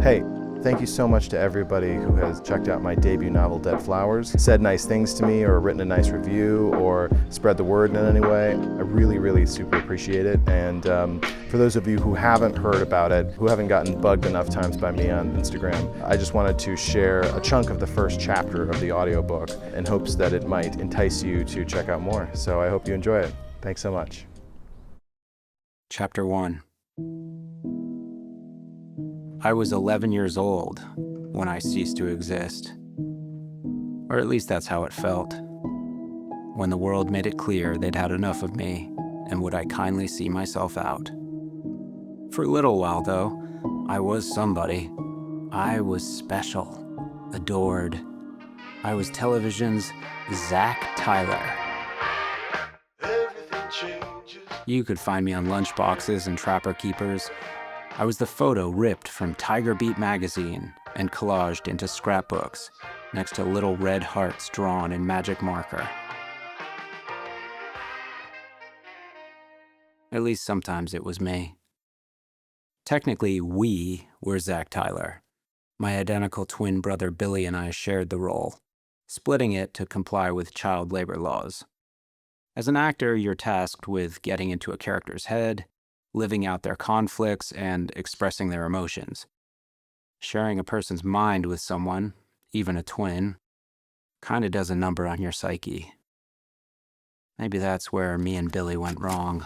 Hey, thank you so much to everybody who has checked out my debut novel, Dead Flowers, said nice things to me, or written a nice review, or spread the word in any way. I really super appreciate it. And for those of you who haven't heard about it, who haven't gotten bugged enough times by me on Instagram, I just wanted to share a chunk of the first chapter of the audiobook in hopes that it might entice you to check out more. So I hope you enjoy it. Thanks so much. Chapter 1. I was 11 years old when I ceased to exist. Or at least that's how it felt. When the world made it clear they'd had enough of me, and would I kindly see myself out. For a little while, though, I was somebody. I was special, adored. I was television's Zach Tyler. You could find me on lunchboxes and Trapper Keepers. I was the photo ripped from Tiger Beat magazine and collaged into scrapbooks next to little red hearts drawn in magic marker. At least sometimes it was me. Technically, we were Zach Tyler. My identical twin brother Billy and I shared the role, splitting it to comply with child labor laws. As an actor, you're tasked with getting into a character's head, living out their conflicts, and expressing their emotions. Sharing a person's mind with someone, even a twin, kinda does a number on your psyche. Maybe that's where me and Billy went wrong.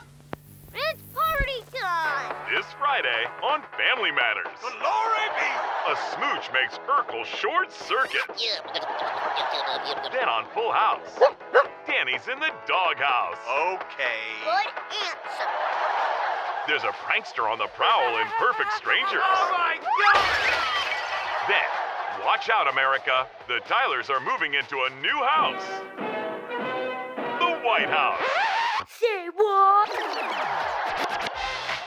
It's party time! This Friday on Family Matters. Glory be! A smooch makes Urkel short circuit. Then on Full House, Danny's in the doghouse. Okay. Good answer. There's a prankster on the prowl in Perfect Strangers. Oh my God! Then, watch out, America. The Tylers are moving into a new house. The White House. Say what?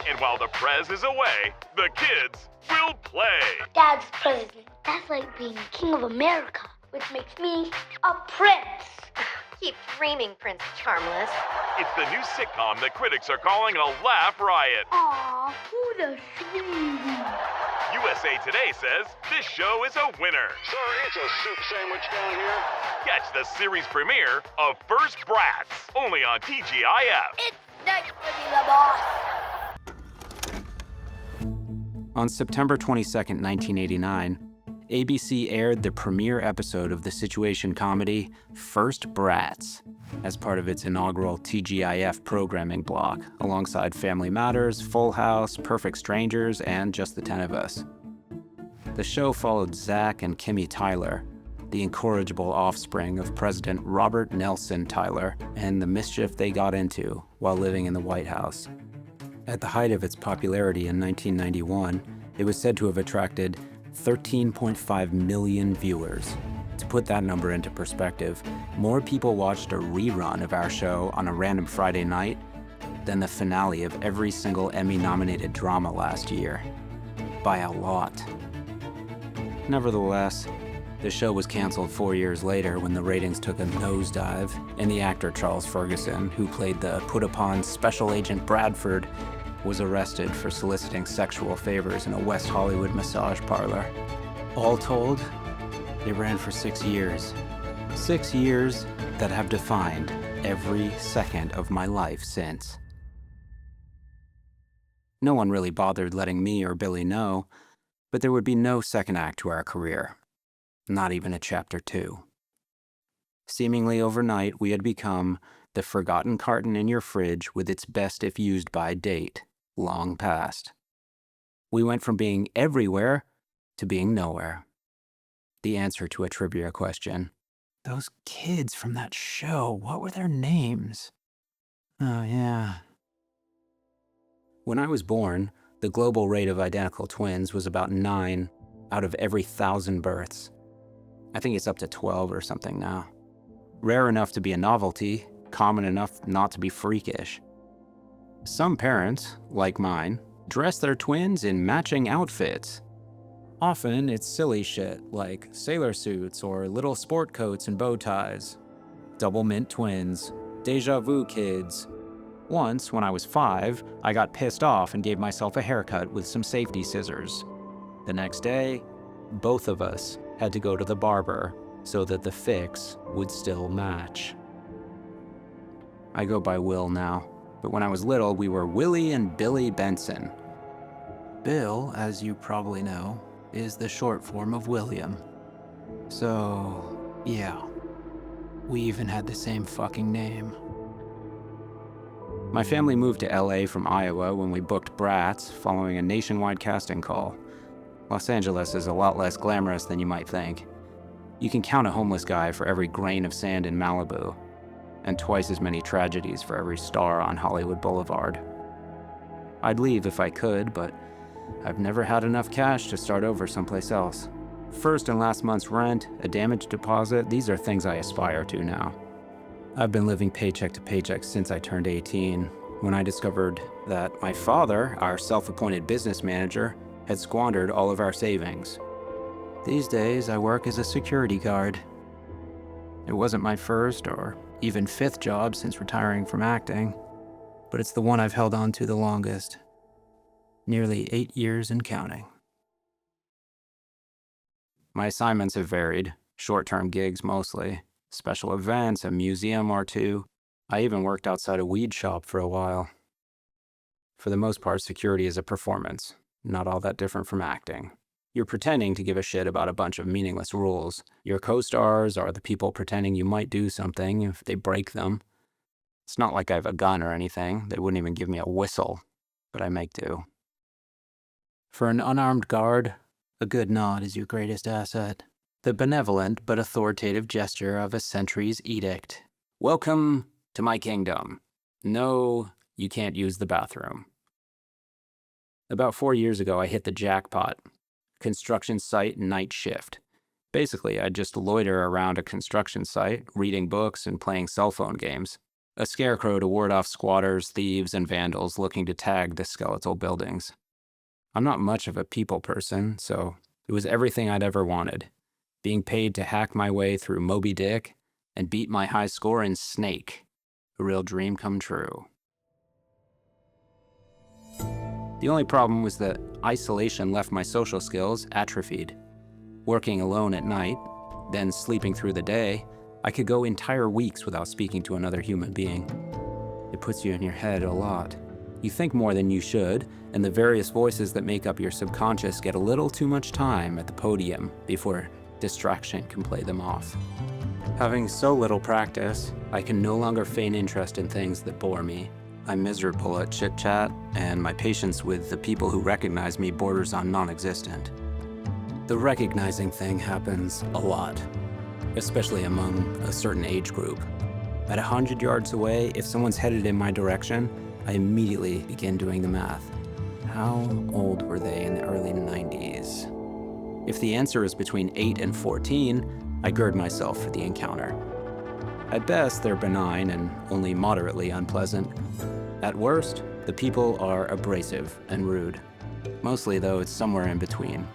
And while the Prez is away, the kids will play. Dad's president. That's like being king of America, which makes me a prince. Keep dreaming, Prince Charmless. It's the new sitcom that critics are calling a laugh riot. Aw, who the sweetie? USA Today says this show is a winner. Sir, it's a soup sandwich down here. Catch the series premiere of First Brats, only on TGIF. It's nice to be the boss. On September 22nd, 1989, ABC aired the premiere episode of the situation comedy First Brats as part of its inaugural TGIF programming block, alongside Family Matters, Full House, Perfect Strangers, and Just the 10 of Us. The show followed Zach and Kimmy Tyler, the incorrigible offspring of President Robert Nelson Tyler, and the mischief they got into while living in the White House. At the height of its popularity in 1991, it was said to have attracted 13.5 million viewers. To put that number into perspective, more people watched a rerun of our show on a random Friday night than the finale of every single Emmy-nominated drama last year. By a lot. Nevertheless, the show was canceled 4 years later when the ratings took a nosedive, and the actor Charles Ferguson, who played the put-upon Special Agent Bradford, was arrested for soliciting sexual favors in a West Hollywood massage parlor. All told, it ran for 6 years. 6 years that have defined every second of my life since. No one really bothered letting me or Billy know, but there would be no second act to our career. Not even a chapter 2. Seemingly overnight, we had become the forgotten carton in your fridge with its best if used by date long past. We went from being everywhere to being nowhere. The answer to a trivia question. Those kids from that show, what were their names? Oh, yeah. When I was born, the global rate of identical twins was about 9 out of every 1,000 births. I think it's up to 12 or something now. Rare enough to be a novelty, common enough not to be freakish. Some parents, like mine, dress their twins in matching outfits. Often it's silly shit like sailor suits or little sport coats and bow ties. Double mint twins, deja vu kids. Once, when I was 5, I got pissed off and gave myself a haircut with some safety scissors. The next day, both of us had to go to the barber so that the fix would still match. I go by Will now, but when I was little, we were Willie and Billy Benson. Bill, as you probably know, is the short form of William. So, yeah, we even had the same fucking name. My family moved to LA from Iowa when we booked Bratz following a nationwide casting call. Los Angeles is a lot less glamorous than you might think. You can count a homeless guy for every grain of sand in Malibu, and twice as many tragedies for every star on Hollywood Boulevard. I'd leave if I could, but I've never had enough cash to start over someplace else. First and last month's rent, a damage deposit, these are things I aspire to now. I've been living paycheck to paycheck since I turned 18, when I discovered that my father, our self-appointed business manager, had squandered all of our savings. These days, I work as a security guard. It wasn't my first or even fifth job since retiring from acting, but it's the one I've held on to the longest. Nearly 8 years and counting. My assignments have varied, short-term gigs mostly, special events, a museum or two. I even worked outside a weed shop for a while. For the most part, security is a performance, not all that different from acting. You're pretending to give a shit about a bunch of meaningless rules. Your co-stars are the people pretending you might do something if they break them. It's not like I have a gun or anything. They wouldn't even give me a whistle, but I make do. For an unarmed guard, a good nod is your greatest asset. The benevolent but authoritative gesture of a sentry's edict. Welcome to my kingdom. No, you can't use the bathroom. About 4 years ago, I hit the jackpot. Construction site night shift. Basically, I'd just loiter around a construction site, reading books and playing cell phone games. A scarecrow to ward off squatters, thieves, and vandals looking to tag the skeletal buildings. I'm not much of a people person, so it was everything I'd ever wanted. Being paid to hack my way through Moby Dick and beat my high score in Snake. A real dream come true. The only problem was that isolation left my social skills atrophied. Working alone at night, then sleeping through the day, I could go entire weeks without speaking to another human being. It puts you in your head a lot. You think more than you should, and the various voices that make up your subconscious get a little too much time at the podium before distraction can play them off. Having so little practice, I can no longer feign interest in things that bore me. I'm miserable at chit-chat, and my patience with the people who recognize me borders on non-existent. The recognizing thing happens a lot, especially among a certain age group. At 100 yards away, if someone's headed in my direction, I immediately begin doing the math. How old were they in the early 90s? If the answer is between 8 and 14, I gird myself for the encounter. At best, they're benign and only moderately unpleasant. At worst, the people are abrasive and rude. Mostly, though, it's somewhere in between.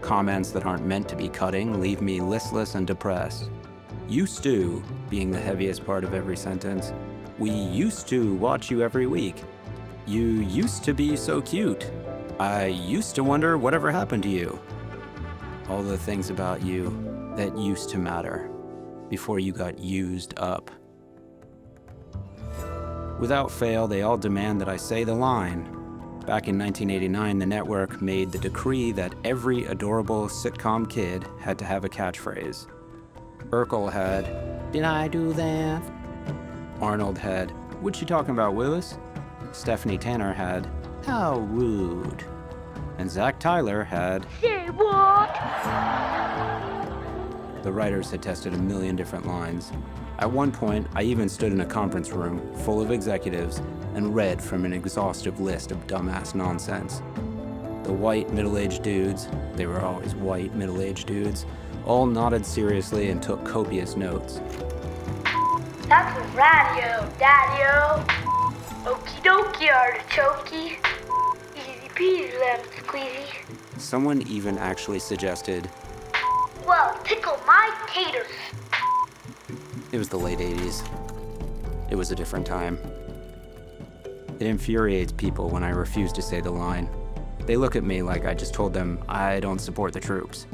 Comments that aren't meant to be cutting leave me listless and depressed. Used to being the heaviest part of every sentence. We used to watch you every week. You used to be so cute. I used to wonder whatever happened to you. All the things about you that used to matter before you got used up. Without fail, they all demand that I say the line. Back in 1989, the network made the decree that every adorable sitcom kid had to have a catchphrase. Urkel had, "Did I do that?" Arnold had, "What you talking about, Willis?" Stephanie Tanner had, "How rude." And Zach Tyler had, Say what? The writers had tested a million different lines. At one point, I even stood in a conference room full of executives and read from an exhaustive list of dumbass nonsense. The white middle-aged dudes, they were always white middle-aged dudes, all nodded seriously and took copious notes. That's a radio, Daddy-o. Okie dokie, artichokey. Easy peasy, lemon squeezy. Someone even actually suggested, Well, tickle my taters. it was the late 80s. It was a different time. It infuriates people when I refuse to say the line. They look at me like I just told them I don't support the troops.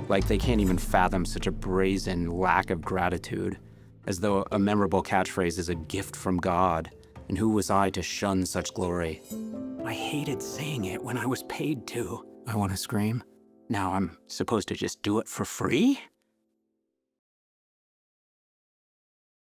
Like they can't even fathom such a brazen lack of gratitude, as though a memorable catchphrase is a gift from God, and who was I to shun such glory? I hated saying it when I was paid to. I want to scream. Now I'm supposed to just do it for free?